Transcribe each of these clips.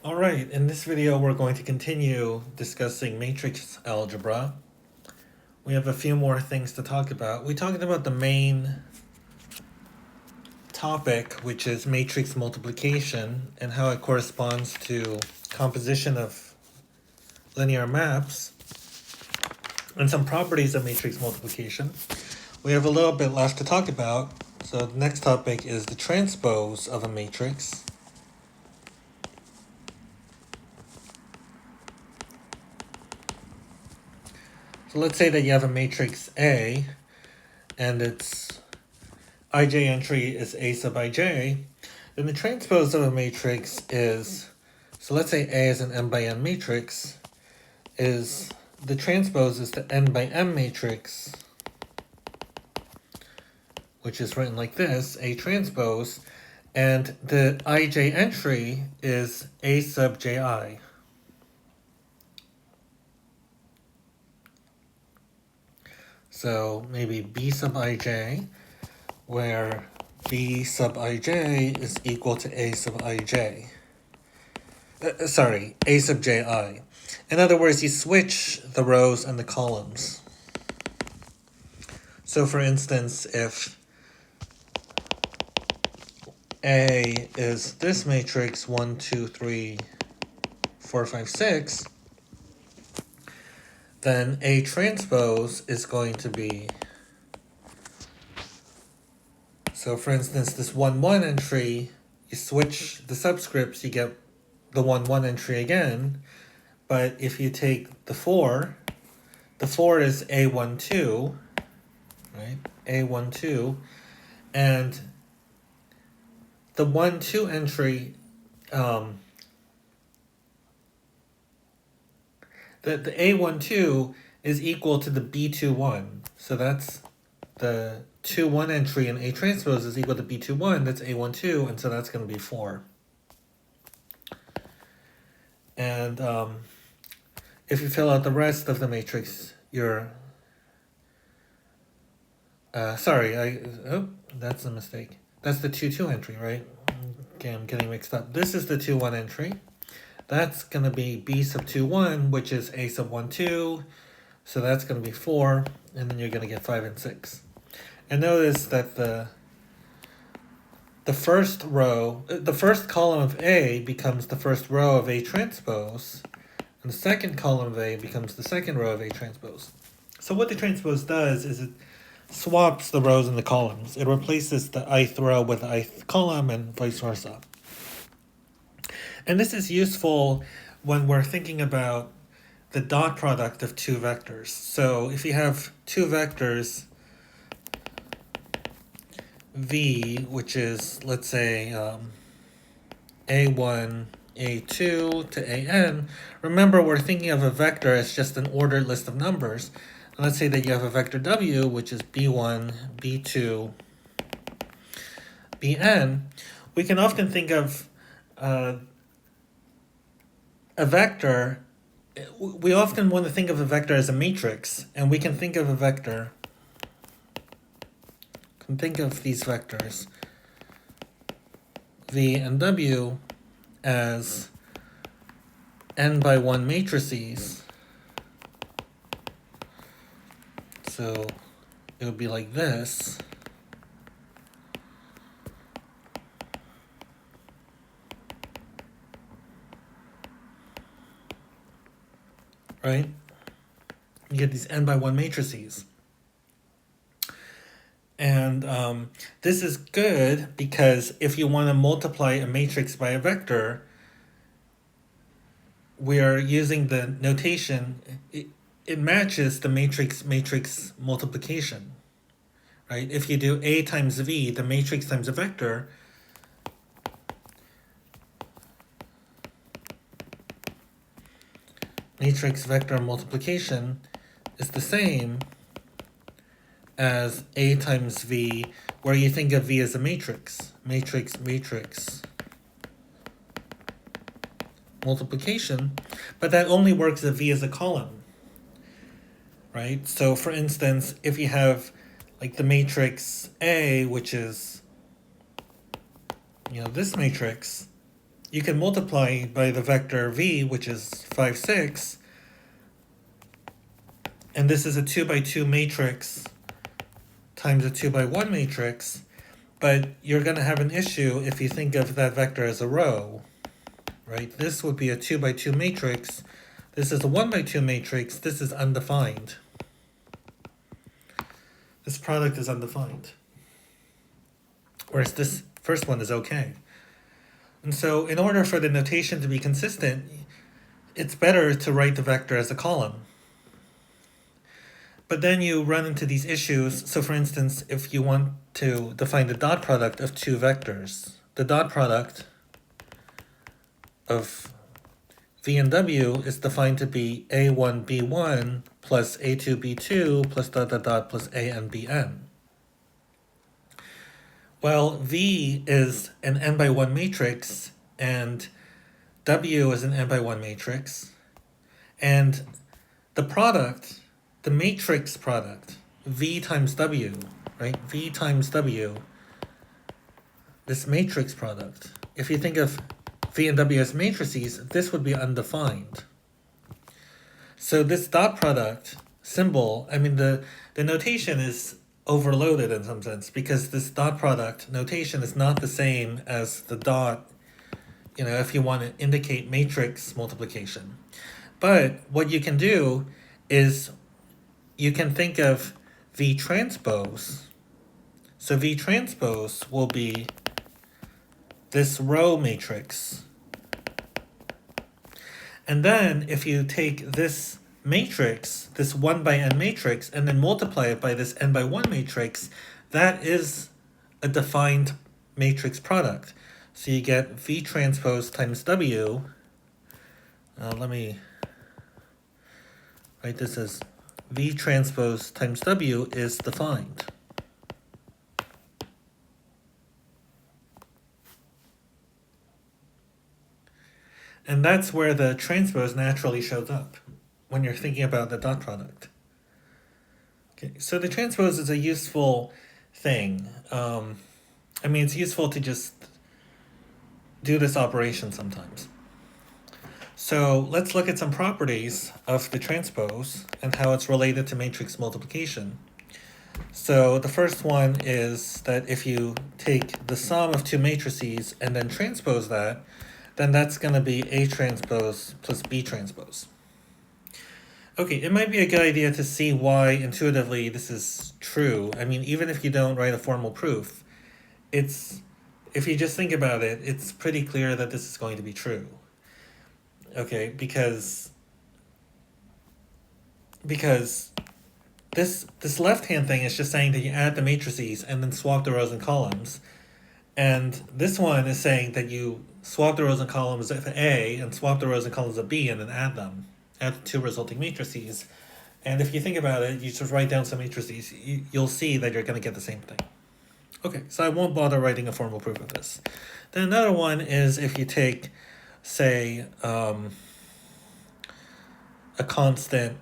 Alright, in this video we're going to continue discussing matrix algebra. We have a few more things to talk about. We talked about the main topic, which is matrix multiplication and how it corresponds to composition of linear maps and some properties of matrix multiplication. We have a little bit left to talk about. So the next topic is the transpose of a matrix. So let's say that you have a matrix A and its ij entry is A sub ij. Then the transpose of a matrix is, so let's say A is an m by n matrix, is the transpose is the n by m matrix, which is written like this, A transpose, and the ij entry is A sub ji. So maybe B sub ij, where B sub ij is equal to A sub ij. A sub ji. In other words, you switch the rows and the columns. So for instance, if A is this matrix 1, 2, 3, 4, 5, 6, then A transpose is going to be, so for instance, this 1, 1 entry, you switch the subscripts, you get the 1, 1 entry again. But if you take the 4 is A1, 2, right? A1, 2, and the 1, 2 entry, the A1, 2 is equal to the B2, 1. So that's the 2, 1 entry in A transpose is equal to B2, 1. That's A1, 2, and so that's going to be 4. And if you fill out the rest of the matrix, you're... that's a mistake. That's the 2, 2 entry, right? Okay, I'm getting mixed up. This is the 2, 1 entry. That's going to be B sub 2, 1, which is A sub 1, 2. So that's going to be 4, and then you're going to get 5 and 6. And notice that the first row, the first column of A becomes the first row of A transpose, and the second column of A becomes the second row of A transpose. So what the transpose does is it swaps the rows and the columns. It replaces the ith row with the ith column and vice versa. And this is useful when we're thinking about the dot product of two vectors. So if you have two vectors, v, which is, let's say, a1, a2 to an, remember we're thinking of a vector as just an ordered list of numbers. And let's say that you have a vector w, which is b1, b2, bn. We can often think of a vector, we often want to think of a vector as a matrix, and we can think of a vector, think of these vectors, v and w, as n by 1 matrices. So it would be like this. Right? You get these n by 1 matrices. And this is good because if you want to multiply a matrix by a vector, we are using the notation, it matches the matrix multiplication, right? If you do A times V, the matrix times a vector, matrix vector multiplication is the same as A times V, where you think of V as a matrix. Matrix multiplication, but that only works if V is a column, right? So for instance, if you have like the matrix A, which is, this matrix, you can multiply by the vector v, which is 5, 6, and this is a 2 by 2 matrix times a 2 by 1 matrix, but you're going to have an issue if you think of that vector as a row, right? This would be a 2 by 2 matrix. This is a 1 by 2 matrix. This is undefined. This product is undefined. Whereas this first one is okay. And so in order for the notation to be consistent, it's better to write the vector as a column. But then you run into these issues. So for instance, if you want to define the dot product of two vectors, the dot product of v and w is defined to be a1 b1 plus a2 b2 plus dot dot dot plus an bn. Well, v is an n by 1 matrix and w is an n by 1 matrix, and the product, the matrix product, v times w, right? V times w, this matrix product, if you think of v and w as matrices, this would be undefined. So this dot product symbol, I mean, the notation is overloaded in some sense, because this dot product notation is not the same as the dot, if you want to indicate matrix multiplication. But what you can do is you can think of v transpose. So v transpose will be this row matrix. And then if you take this matrix, this 1 by n matrix, and then multiply it by this n by 1 matrix, that is a defined matrix product. So you get v transpose times w. Let me write this as v transpose times w is defined. And that's where the transpose naturally shows up when you're thinking about the dot product. Okay, so the transpose is a useful thing. It's useful to just do this operation sometimes. So let's look at some properties of the transpose and how it's related to matrix multiplication. So the first one is that if you take the sum of two matrices and then transpose that, then that's going to be A transpose plus B transpose. Okay, it might be a good idea to see why intuitively this is true. Even if you don't write a formal proof, if you just think about it, it's pretty clear that this is going to be true. Okay, because this left-hand thing is just saying that you add the matrices and then swap the rows and columns. And this one is saying that you swap the rows and columns of A and swap the rows and columns of B and then add them, add the two resulting matrices. And if you think about it, you just write down some matrices, you'll see that you're going to get the same thing. Okay, so I won't bother writing a formal proof of this. Then another one is if you take, say, a constant,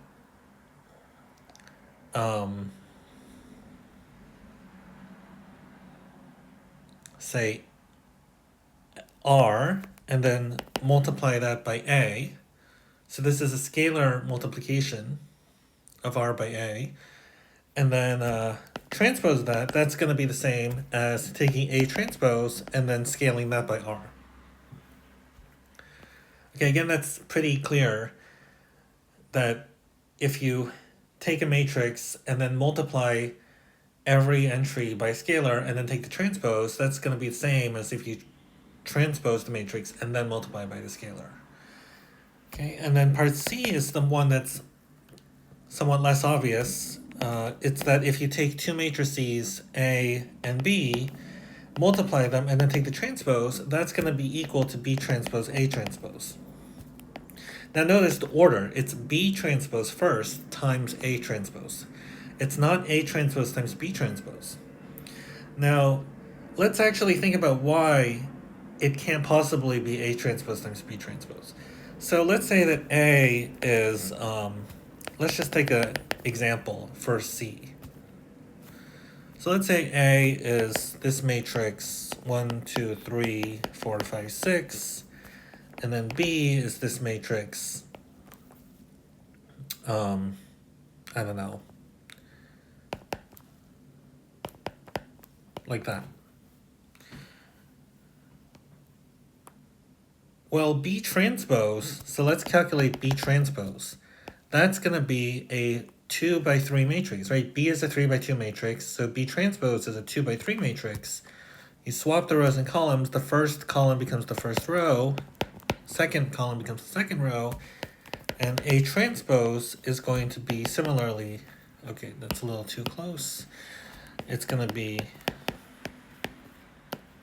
say, r, and then multiply that by a. So this is a scalar multiplication of r by a. And then transpose that, that's going to be the same as taking A transpose and then scaling that by R. Okay, again, that's pretty clear that if you take a matrix and then multiply every entry by a scalar and then take the transpose, that's going to be the same as if you transpose the matrix and then multiply by the scalar. Okay, and then part C is the one that's somewhat less obvious. It's that if you take two matrices, A and B, multiply them, and then take the transpose, that's going to be equal to B transpose A transpose. Now notice the order. It's B transpose first times A transpose. It's not A transpose times B transpose. Now, let's actually think about why it can't possibly be A transpose times B transpose. So let's say that A is, let's just take an example for C. So let's say A is this matrix 1, 2, 3, 4, 5, 6, and then B is this matrix, I don't know, like that. Well, B transpose, so let's calculate B transpose. That's going to be a 2 by 3 matrix, right? B is a 3 by 2 matrix, so B transpose is a 2 by 3 matrix. You swap the rows and columns, the first column becomes the first row, second column becomes the second row, and A transpose is going to be similarly, okay, that's a little too close. It's going to be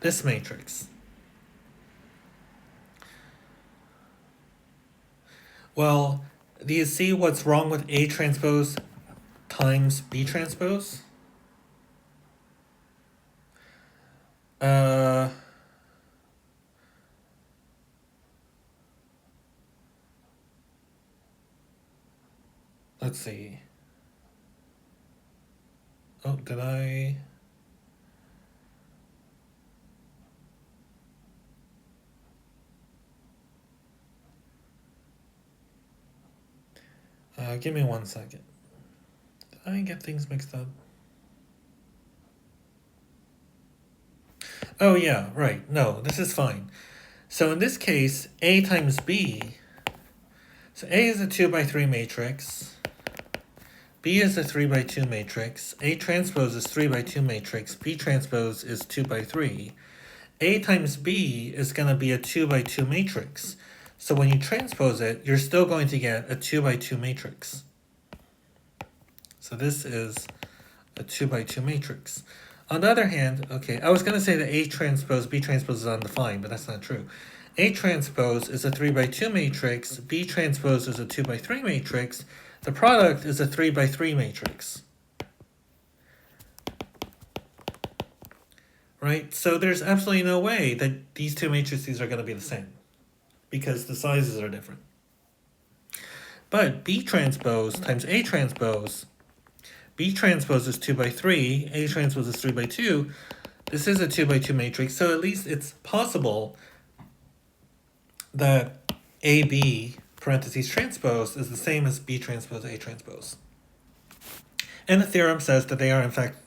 this matrix. Well, do you see what's wrong with A transpose times B transpose? Let's see. Oh, did I? Give me 1 second. Did I get things mixed up? Oh yeah, right. No, this is fine. So in this case, A times B. So A is a 2 by 3 matrix. B is a 3 by 2 matrix. A transpose is 3 by 2 matrix. B transpose is 2 by 3. A times B is going to be a 2 by 2 matrix. So when you transpose it, you're still going to get a 2 by 2 matrix. So this is a 2 by 2 matrix. On the other hand, okay, I was going to say that A transpose, B transpose is undefined, but that's not true. A transpose is a 3 by 2 matrix. B transpose is a 2 by 3 matrix. The product is a 3 by 3 matrix. Right? So there's absolutely no way that these two matrices are going to be the same because the sizes are different. But B transpose times A transpose, B transpose is 2 by 3, A transpose is 3 by 2. This is a 2 by 2 matrix, so at least it's possible that AB parentheses transpose is the same as B transpose A transpose. And the theorem says that they are in fact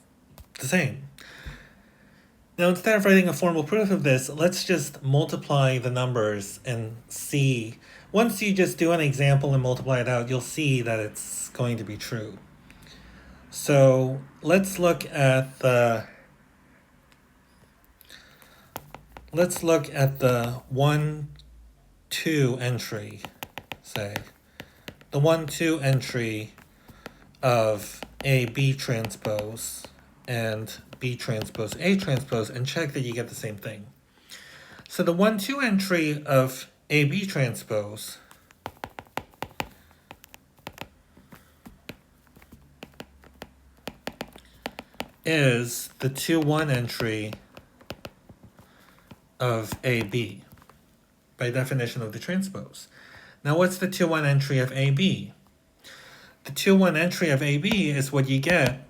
the same. Now, instead of writing a formal proof of this, let's just multiply the numbers and see. Once you just do an example and multiply it out, you'll see that it's going to be true. So let's look at the 1, 2 entry, say. The 1, 2 entry of A B transpose and B transpose A transpose, and check that you get the same thing. So the 1, 2 entry of AB transpose is the 2, 1 entry of AB by definition of the transpose. Now what's the 2, 1 entry of AB? The 2, 1 entry of AB is what you get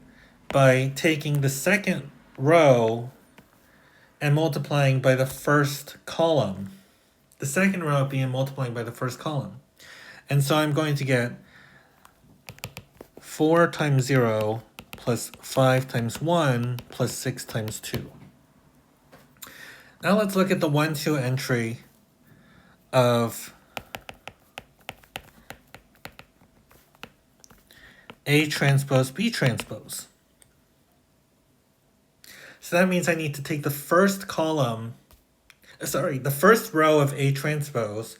by taking the second row and multiplying by the first column. The second row being multiplying by the first column. And so I'm going to get 4 times 0 plus 5 times 1 plus 6 times 2. Now let's look at the 1, 2 entry of A transpose B transpose. So that means I need to take the first column, the first row of A transpose,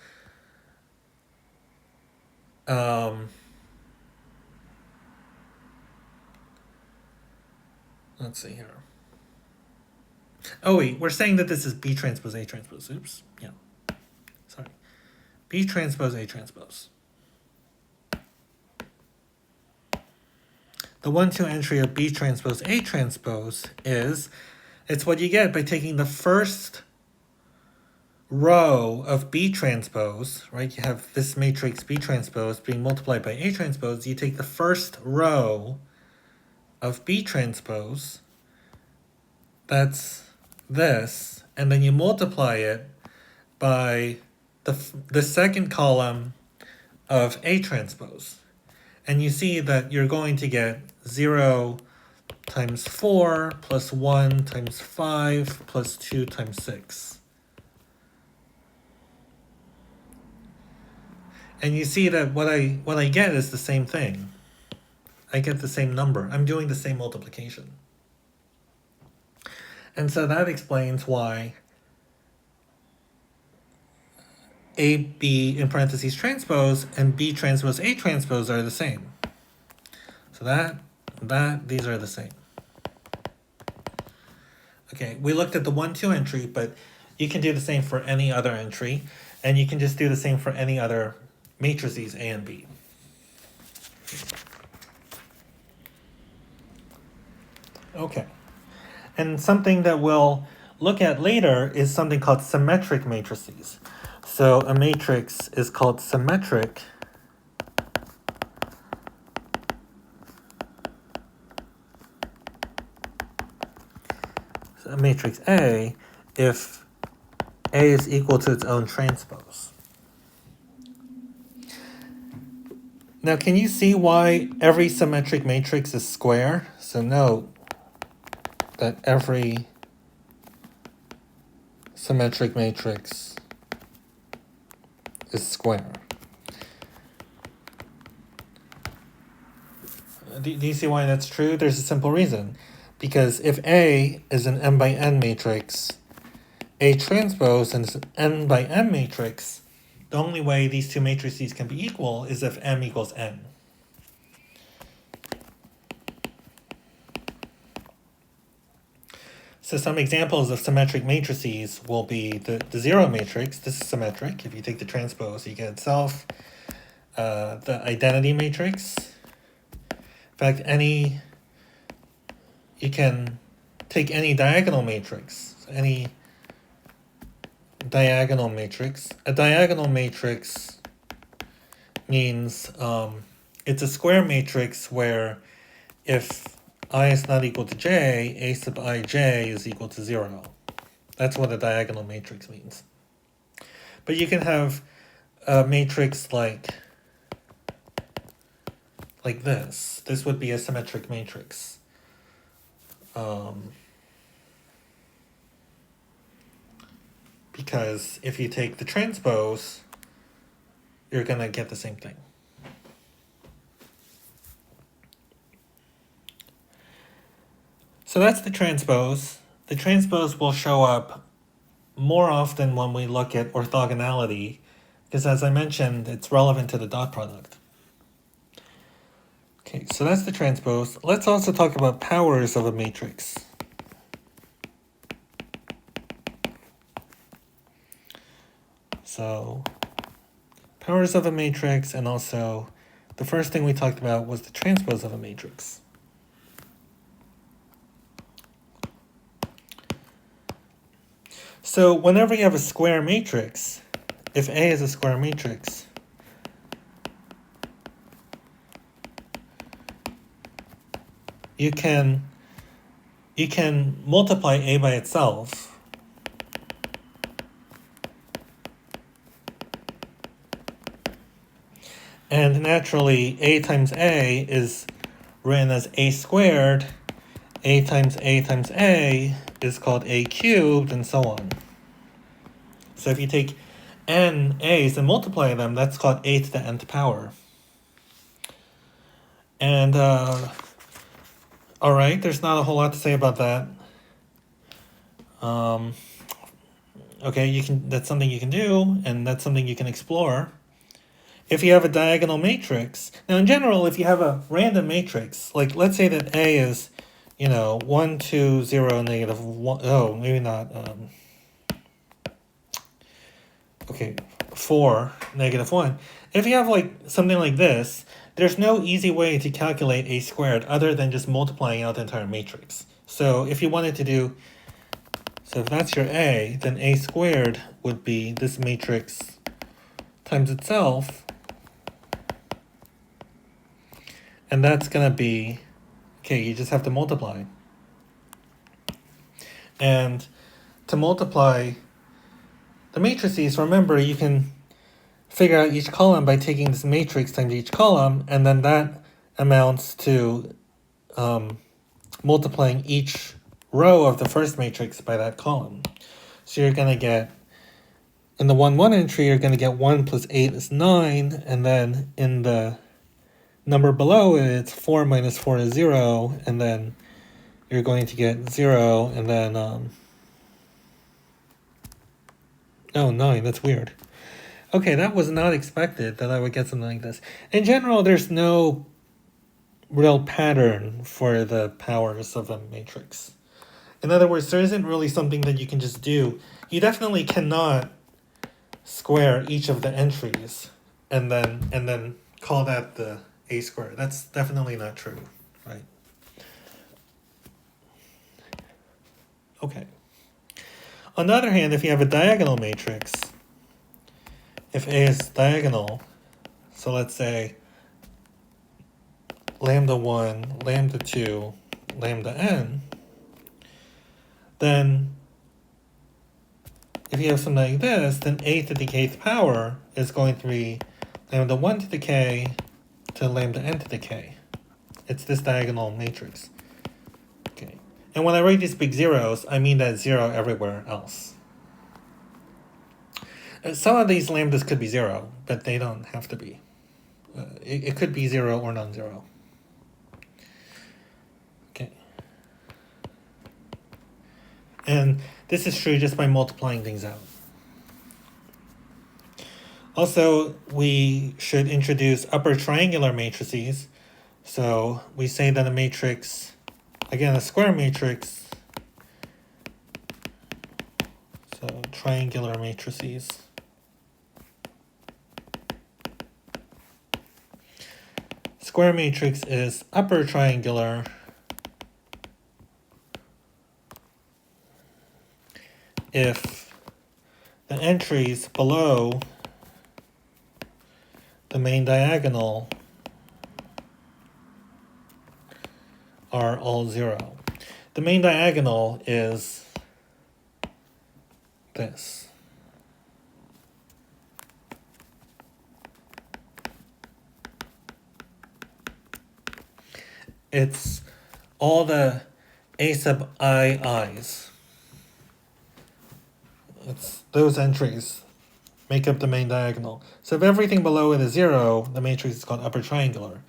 let's see here. Oh wait, we're saying that this is B transpose A transpose. Oops, yeah. Sorry. B transpose A transpose. The 1, 2 entry of B transpose A transpose is, it's what you get by taking the first row of B transpose, right? You have this matrix B transpose being multiplied by A transpose. You take the first row of B transpose, that's this, and then you multiply it by the second column of A transpose. And you see that you're going to get 0 times 4 plus 1 times 5 plus 2 times 6. And you see that what I get is the same thing. I get the same number. I'm doing the same multiplication. And so that explains why AB in parentheses transpose and B transpose A transpose are the same. So these are the same. Okay, we looked at the 1, 2 entry, but you can do the same for any other entry, and you can just do the same for any other matrices A and B. Okay, and something that we'll look at later is something called symmetric matrices. So a matrix is called symmetric a matrix A if A is equal to its own transpose. Now, can you see why every symmetric matrix is square? So note that every symmetric matrix is square. Do you see why that's true? There's a simple reason. Because if A is an m by n matrix, A transpose is an n by m matrix, the only way these two matrices can be equal is if m equals n. So some examples of symmetric matrices will be the 0 matrix. This is symmetric. If you take the transpose, you get itself. The identity matrix. In fact, you can take any diagonal matrix. Any diagonal matrix. A diagonal matrix means it's a square matrix where if I is not equal to j, a sub ij is equal to 0. That's what a diagonal matrix means. But you can have a matrix like this. This would be a symmetric matrix. Because if you take the transpose, you're going to get the same thing. So that's the transpose. The transpose will show up more often when we look at orthogonality, because as I mentioned, it's relevant to the dot product. Okay, so that's the transpose. Let's also talk about powers of a matrix. So, powers of a matrix, and also the first thing we talked about was the transpose of a matrix. So whenever you have a square matrix, if A is a square matrix, you can multiply A by itself. And naturally, A times A is written as A squared. A times A is called A cubed, and so on. So if you take n a's and multiply them, that's called a to the nth power. And all right, there's not a whole lot to say about that. Okay, that's something you can do, and that's something you can explore. If you have a diagonal matrix, now in general, if you have a random matrix, like let's say that A is, 1, 2, 0, negative 1, oh, maybe not, okay, 4, negative 1. If you have something like this, there's no easy way to calculate A squared other than just multiplying out the entire matrix. So if you wanted to do, so if that's your A, then A squared would be this matrix times itself. And that's going to be, okay, you just have to multiply. And to multiply the matrices, remember, you can figure out each column by taking this matrix times each column, and then that amounts to multiplying each row of the first matrix by that column. So you're going to get, in the 1, 1 entry, you're going to get 1 plus 8 is 9, and then in the number below it, it's 4 minus 4 is 0, and then you're going to get 0, and then, oh, 9, that's weird. Okay, that was not expected that I would get something like this. In general, there's no real pattern for the powers of a matrix. In other words, there isn't really something that you can just do. You definitely cannot square each of the entries and then call that the a squared. That's definitely not true, right? Okay. On the other hand, if you have a diagonal matrix, if A is diagonal, so let's say lambda 1, lambda 2, lambda n, then if you have something like this, then a to the kth power is going to be lambda 1 to the k to lambda n to the k. It's this diagonal matrix. Okay. And when I write these big zeros, I mean that 0 everywhere else. Some of these lambdas could be 0, but they don't have to be. It could be 0 or non-zero. Okay. And this is true just by multiplying things out. Also, we should introduce upper triangular matrices. So we say that a matrix, again, a square matrix, so triangular matrices. Square matrix is upper triangular if the entries below the main diagonal are all 0. The main diagonal is this. It's all the a sub i's. It's those entries make up the main diagonal. So if everything below it is 0, the matrix is called upper triangular.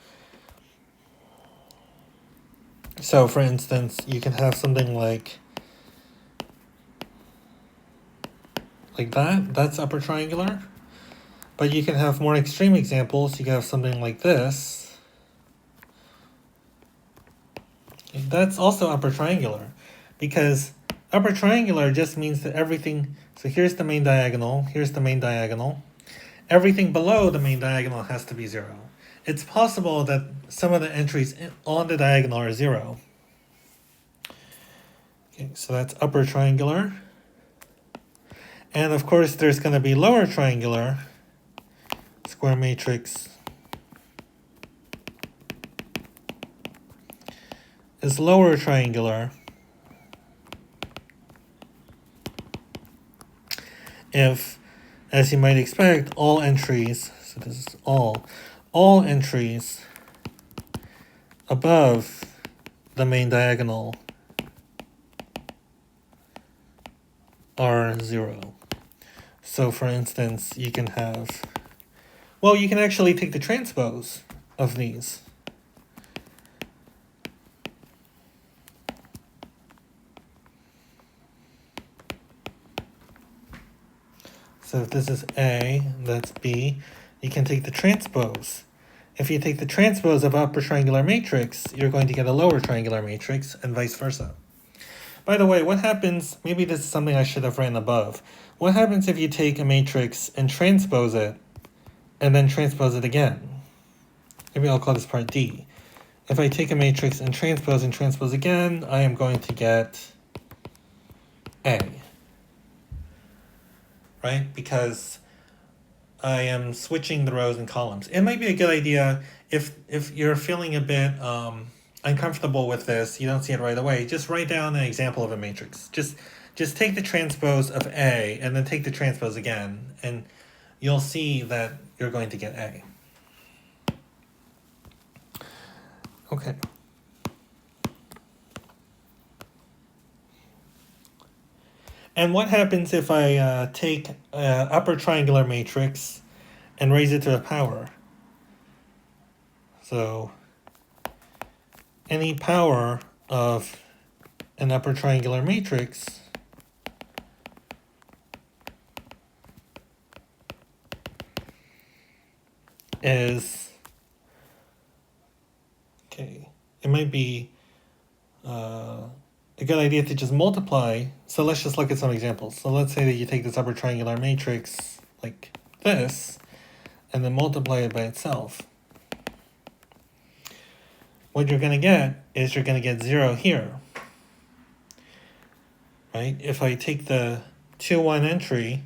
So for instance, you can have something like that. That's upper triangular. But you can have more extreme examples. You can have something like this. That's also upper triangular, because upper triangular just means that everything, so here's the main diagonal, here's the main diagonal. Everything below the main diagonal has to be 0. It's possible that some of the entries on the diagonal are 0. Okay, so that's upper triangular. And of course, there's going to be lower triangular, square matrix is lower triangular if, as you might expect, all entries, so this is all entries above the main diagonal are 0. So for instance, you can have, well, you can actually take the transpose of these. So if this is A, that's B, you can take the transpose. If you take the transpose of upper triangular matrix, you're going to get a lower triangular matrix, and vice versa. By the way, what happens, maybe this is something I should have written above. What happens if you take a matrix and transpose it, and then transpose it again? Maybe I'll call this part D. If I take a matrix and transpose again, I am going to get A. Right? Because I am switching the rows and columns. It might be a good idea if you're feeling a bit uncomfortable with this, you don't see it right away, just write down an example of a matrix. Just just take the transpose of A and then take the transpose again, and you'll see that you're going to get A. Okay. And what happens if I take an upper triangular matrix and raise it to a power? So any power of an upper triangular matrix is, okay, it might be a good idea to just multiply. So let's just look at some examples. So let's say that you take this upper triangular matrix like this, and then multiply it by itself. What you're going to get is you're going to get 0 here. Right? If I take the 2, 1 entry,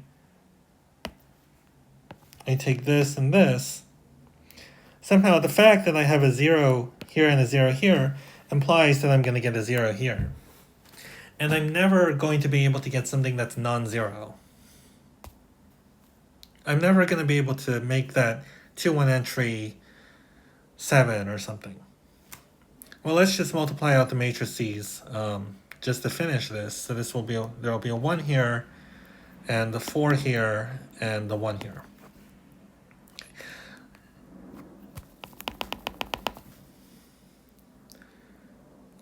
I take this and this, somehow the fact that I have a 0 here and a 0 here implies that I'm going to get a 0 here. And I'm never going to be able to get something that's non-zero. I'm never going to be able to make that 2, 1 entry 7 or something. Well, let's just multiply out the matrices just to finish this. So this will be there will be a 1 here, and the 4 here, and the 1 here.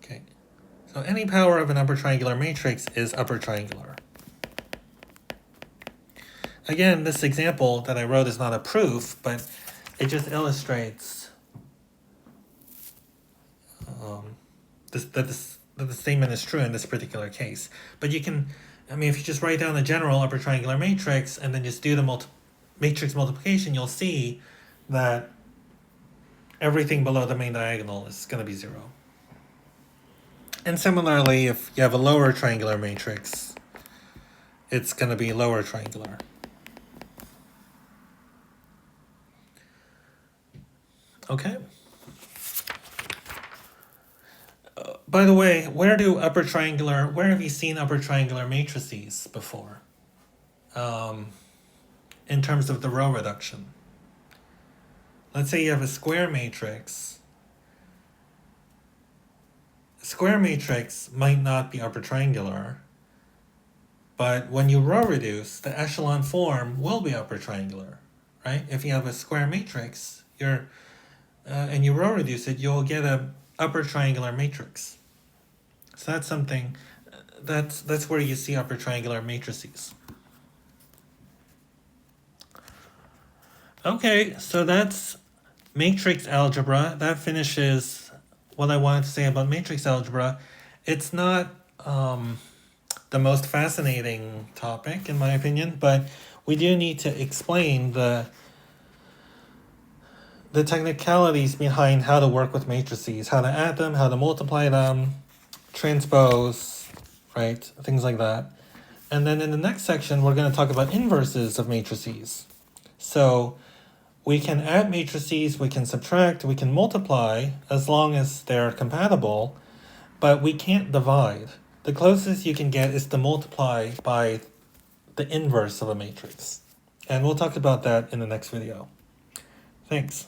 Okay, so any power of an upper triangular matrix is upper triangular. Again, this example that I wrote is not a proof, but it just illustrates that the statement is true in this particular case. But you can, I mean, if you just write down the general upper triangular matrix and then just do the matrix multiplication, you'll see that everything below the main diagonal is going to be 0. And similarly, if you have a lower triangular matrix, it's going to be lower triangular. Okay. By the way, where have you seen upper triangular matrices before? In terms of the row reduction. Let's say you have a square matrix. A square matrix might not be upper triangular, but when you row reduce, the echelon form will be upper triangular, right? If you have a square matrix, and you row reduce it, you'll get a upper triangular matrix. So that's something, that's where you see upper triangular matrices. Okay, so that's matrix algebra. That finishes what I wanted to say about matrix algebra. It's not the most fascinating topic, in my opinion, but we do need to explain the technicalities behind how to work with matrices, how to add them, how to multiply them, transpose, right? Things like that. And then in the next section, we're going to talk about inverses of matrices. So we can add matrices, we can subtract, we can multiply as long as they're compatible, but we can't divide. The closest you can get is to multiply by the inverse of a matrix. And we'll talk about that in the next video. Thanks.